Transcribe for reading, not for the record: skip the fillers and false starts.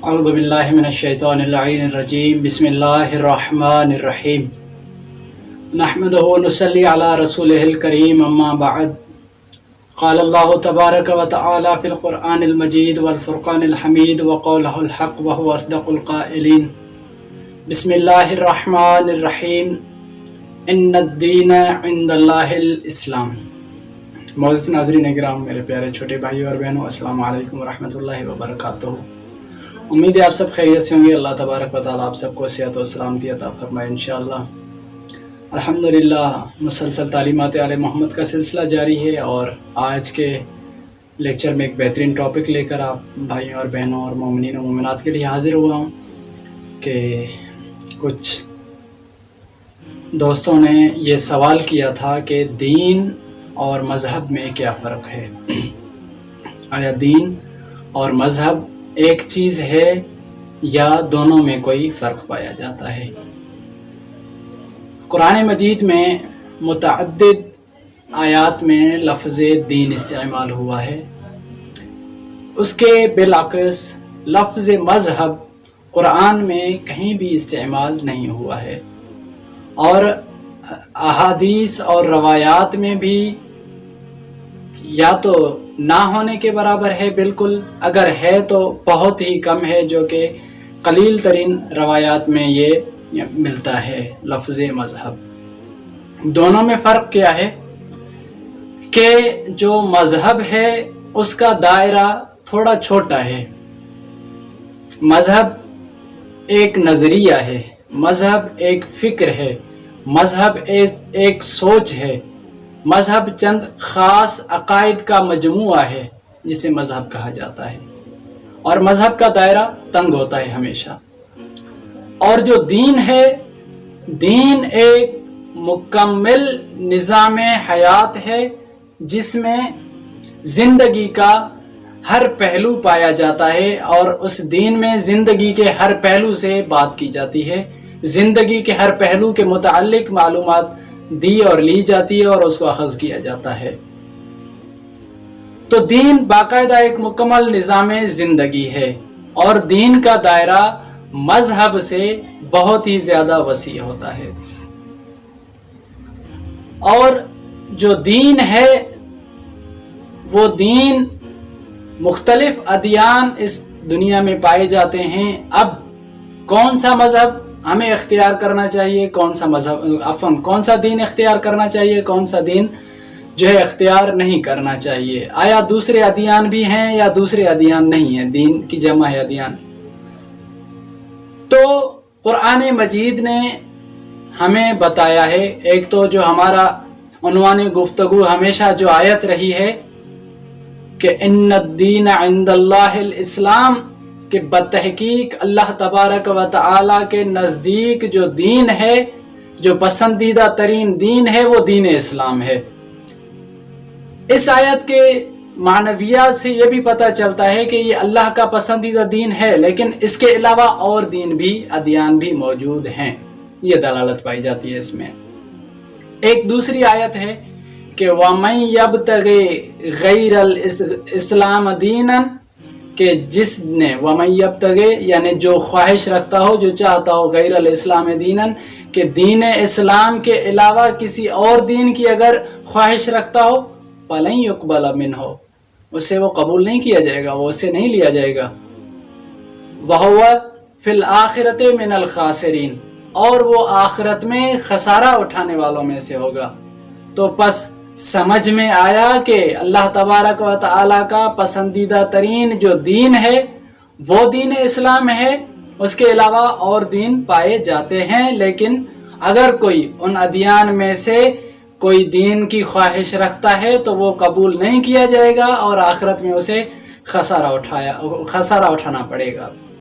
اعوذ باللہ من الشیطان اللعین الرجیم بسم اللہ الرحمن الرحیم نحمدہ ونصلی علی رسولہ الکریم اما بعد قال اللہ تبارک و تعالی فی القرآن المجید والفرقان الحمید وقولہ الحق وهو اصدق القائلین بسم اللہ الرحمن الرحیم ان الدین عند اللہ الاسلام۔ معزز ناظرین کرام، میرے پیارے چھوٹے بھائیوں اور بہنوں، السلام علیکم ورحمۃ اللہ وبرکاتہ۔ امید ہے آپ سب خیریت سے ہوں گے۔ اللہ تبارک و تعالیٰ آپ سب کو صحت و سلامتی عطا فرمائے انشاءاللہ۔ الحمدللہ مسلسل تعلیمات آل محمد کا سلسلہ جاری ہے، اور آج کے لیکچر میں ایک بہترین ٹاپک لے کر آپ بھائیوں اور بہنوں اور مومنین و مومنات کے لیے حاضر ہوا ہوں کہ کچھ دوستوں نے یہ سوال کیا تھا کہ دین اور مذہب میں کیا فرق ہے؟ آیا دین اور مذہب ایک چیز ہے یا دونوں میں کوئی فرق پایا جاتا ہے؟ قرآن مجید میں متعدد آیات میں لفظ دین استعمال ہوا ہے، اس کے بالعکس لفظ مذہب قرآن میں کہیں بھی استعمال نہیں ہوا ہے، اور احادیث اور روایات میں بھی یا تو نہ ہونے کے برابر ہے بالکل، اگر ہے تو بہت ہی کم ہے، جو کہ قلیل ترین روایات میں یہ ملتا ہے لفظ مذہب۔ دونوں میں فرق کیا ہے کہ جو مذہب ہے اس کا دائرہ تھوڑا چھوٹا ہے۔ مذہب ایک نظریہ ہے، مذہب ایک فکر ہے، مذہب ایک سوچ ہے، مذہب چند خاص عقائد کا مجموعہ ہے جسے مذہب کہا جاتا ہے، اور مذہب کا دائرہ تنگ ہوتا ہے ہمیشہ۔ اور جو دین ہے، دین ایک مکمل نظام حیات ہے جس میں زندگی کا ہر پہلو پایا جاتا ہے، اور اس دین میں زندگی کے ہر پہلو سے بات کی جاتی ہے، زندگی کے ہر پہلو کے متعلق معلومات دی اور لی جاتی ہے، اور اس کو اخذ کیا جاتا ہے۔ تو دین باقاعدہ ایک مکمل نظام زندگی ہے، اور دین کا دائرہ مذہب سے بہت ہی زیادہ وسیع ہوتا ہے۔ اور جو دین ہے وہ دین مختلف ادیان اس دنیا میں پائے جاتے ہیں۔ اب کون سا مذہب ہمیں اختیار کرنا چاہیے، کون سا دین اختیار کرنا چاہیے، کون سا دین جو ہے اختیار نہیں کرنا چاہیے؟ آیا دوسرے ادیان بھی ہیں یا دوسرے ادیان نہیں ہیں؟ دین کی جمع ہے ادیان۔ تو قرآن مجید نے ہمیں بتایا ہے، ایک تو جو ہمارا عنوان گفتگو ہمیشہ جو آیت رہی ہے کہ ان الدین عند اللہ الاسلام، کہ بتحقیق اللہ تبارک و تعالی کے نزدیک جو دین ہے، جو پسندیدہ ترین دین ہے، وہ دین اسلام ہے۔ اس آیت کے معنویات سے یہ بھی پتہ چلتا ہے کہ یہ اللہ کا پسندیدہ دین ہے، لیکن اس کے علاوہ اور دین بھی، ادیان بھی موجود ہیں، یہ دلالت پائی جاتی ہے اس میں۔ ایک دوسری آیت ہے کہ وَمَن يَبْتَغِ غَيْرَ الْإِسْلَامَ دِينًا، کہ جس نے وَمَن يَبْتَغِ یعنی جو خواہش رکھتا ہو، جو چاہتا ہو، غیر الاسلام دیناً، کہ دین اسلام کے علاوہ کسی اور دین کی اگر خواہش رکھتا ہو، فَلَن يُقْبَلَ مِنْهُ، اس سے وہ قبول نہیں کیا جائے گا، وہ اس سے نہیں لیا جائے گا۔ وَهُوَ فِي الْآخِرَةِ مِنَ الْخَاسِرِينَ، اور وہ آخرت میں خسارہ اٹھانے والوں میں سے ہوگا۔ تو پس سمجھ میں آیا کہ اللہ تبارک و تعالیٰ کا پسندیدہ ترین جو دین ہے وہ دین اسلام ہے، اس کے علاوہ اور دین پائے جاتے ہیں، لیکن اگر کوئی ان ادیان میں سے کوئی دین کی خواہش رکھتا ہے تو وہ قبول نہیں کیا جائے گا، اور آخرت میں اسے خسارہ اٹھانا پڑے گا۔